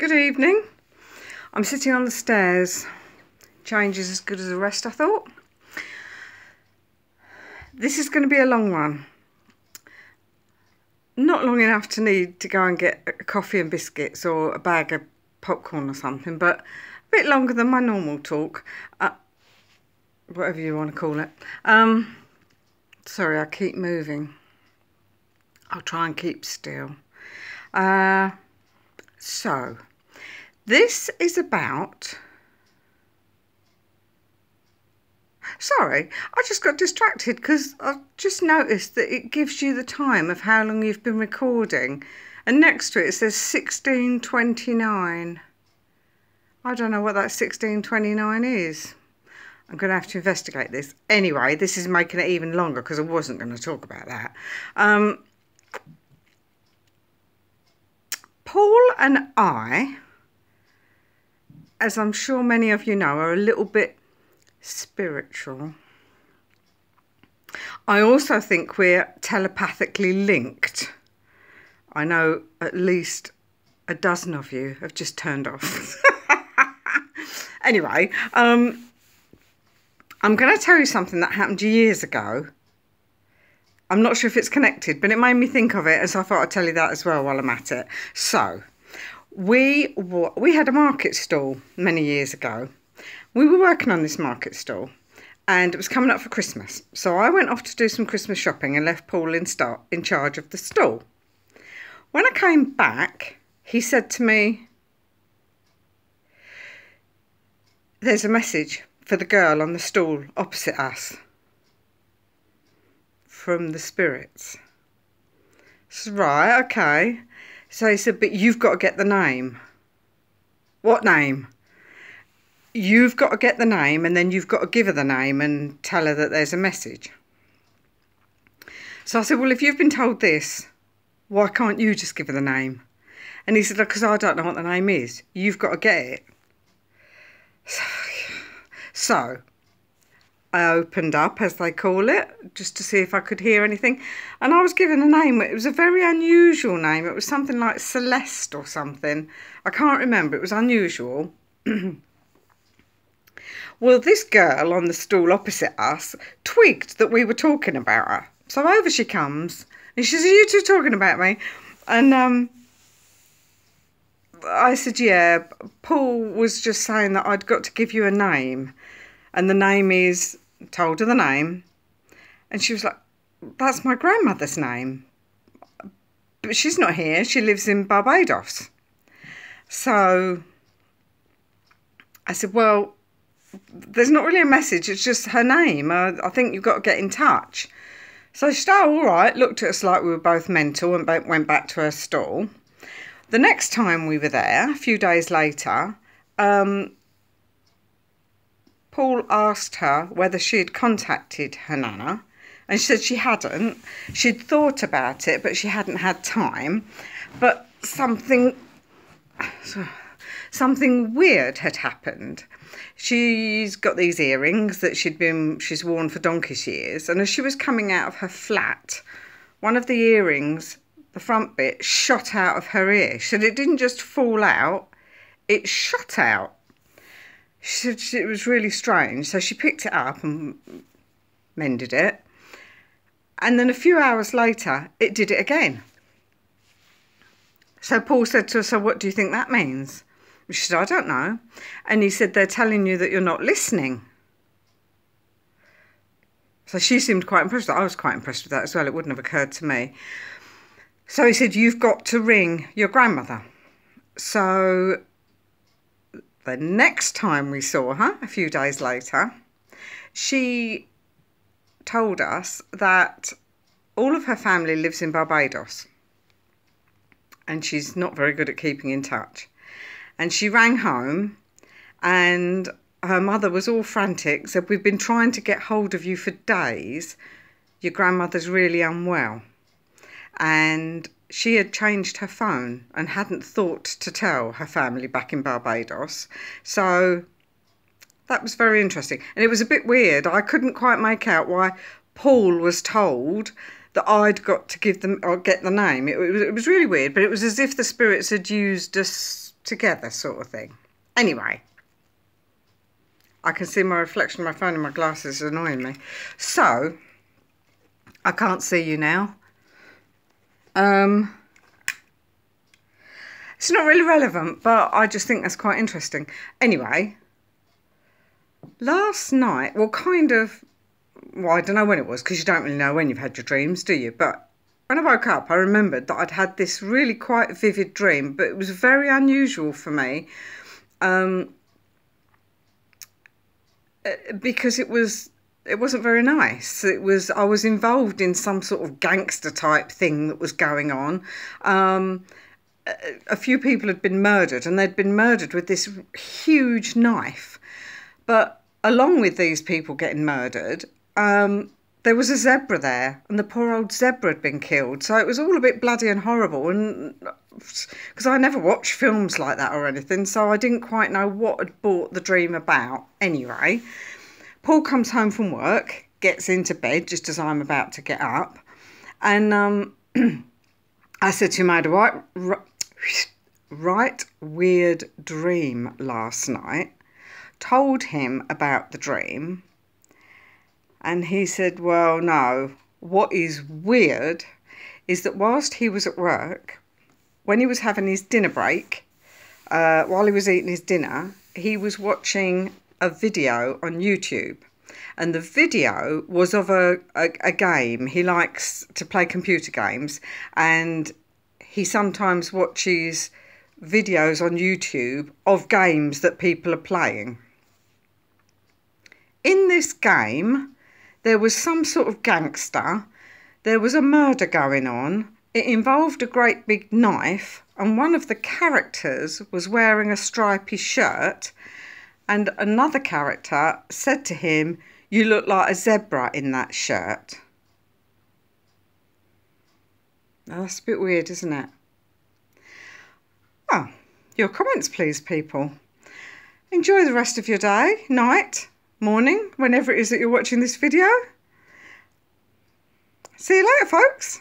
Good evening. I'm sitting on the stairs. Change is as good as the rest, I thought. This is going to be a long one. Not long enough to need to go and get a coffee and biscuits or a bag of popcorn or something, but a bit longer than my normal talk. Whatever you want to call it. Sorry, I keep moving. I'll try and keep still. So, this is about... Sorry, I just got distracted because I've just noticed that it gives you the time of how long you've been recording. And next to it, it says 16:29. I don't know what that 16:29 is. I'm going to have to investigate this. Anyway, this is making it even longer because I wasn't going to talk about that. Paul and I, as I'm sure many of you know, are a little bit spiritual. I also think we're telepathically linked. I know at least a dozen of you have just turned off. Anyway, I'm going to tell you something that happened years ago. I'm not sure if it's connected, but it made me think of it, and so I thought I'd tell you that as well while I'm at it. So, we had a market stall many years ago. We were working on this market stall, and it was coming up for Christmas. So I went off to do some Christmas shopping and left Paul in charge of the stall. When I came back, he said to me, "There's a message for the girl on the stall opposite us. From the spirits." So, right, okay. So he said, "But you've got to get the name." "What name?" "You've got to get the name, and then you've got to give her the name and tell her that there's a message." So I said, "Well, if you've been told this, why can't you just give her the name?" And he said, "Because I don't know what the name is. You've got to get it." So I opened up, as they call it, just to see if I could hear anything. And I was given a name. It was a very unusual name. It was something like Celeste or something. I can't remember. It was unusual. Well, this girl on the stool opposite us twigged that we were talking about her. So over she comes, and she says, "Are you two talking about me?" And I said, "Yeah, Paul was just saying that I'd got to give you a name. And the name is," told her the name. And she was like, "That's my grandmother's name. But she's not here. She lives in Barbados." So I said, "Well, there's not really a message. It's just her name. I think you've got to get in touch." So she said, "Oh, all right," looked at us like we were both mental and went back to her stall. The next time we were there, a few days later, Paul asked her whether she had contacted her nana, and she said she hadn't. She'd thought about it, but she hadn't had time. But something weird had happened. She's got these earrings that she's worn for donkey's years, and as she was coming out of her flat, one of the earrings, the front bit, shot out of her ear. She said it didn't just fall out, it shot out. She said it was really strange, so she picked it up and mended it. And then a few hours later, it did it again. So Paul said to her, "So what do you think that means?" She said, "I don't know." And he said, "They're telling you that you're not listening." So she seemed quite impressed. I was quite impressed with that as well. It wouldn't have occurred to me. So he said, "You've got to ring your grandmother." So the next time we saw her, a few days later, she told us that all of her family lives in Barbados and she's not very good at keeping in touch. And she rang home and her mother was all frantic, said, "We've been trying to get hold of you for days. Your grandmother's really unwell." And she had changed her phone and hadn't thought to tell her family back in Barbados. So that was very interesting. And it was a bit weird. I couldn't quite make out why Paul was told that I'd got to give them or get the name. It was really weird, but it was as if the spirits had used us together sort of thing. Anyway, I can see my reflection of my phone in my glasses is annoying me. So, I can't see you now. It's not really relevant, but I just think that's quite interesting. Anyway, last night, well, I don't know when it was, because you don't really know when you've had your dreams, do you? But when I woke up, I remembered that I'd had this really quite vivid dream, but it was very unusual for me, because it wasn't very nice. I was involved in some sort of gangster type thing that was going on. A few people had been murdered, and they'd been murdered with this huge knife. But along with these people getting murdered, there was a zebra there, and the poor old zebra had been killed. So it was all a bit bloody and horrible, and because I never watched films like that or anything, so I didn't quite know what had brought the dream about. Anyway, Paul comes home from work, gets into bed just as I'm about to get up, and I said to him, I had a right weird dream last night. Told him about the dream, and he said, well, no, what is weird is that whilst he was at work, when he was having his dinner break, while he was eating his dinner, he was watching a video on YouTube. And the video was of a game. He likes to play computer games, and he sometimes watches videos on YouTube of games that people are playing. In this game, there was some sort of gangster. There was a murder going on. It involved a great big knife, and one of the characters was wearing a stripy shirt, and another character said to him, "You look like a zebra in that shirt." Now, that's a bit weird, isn't it? Oh, your comments, please, people. Enjoy the rest of your day, night, morning, whenever it is that you're watching this video. See you later, folks.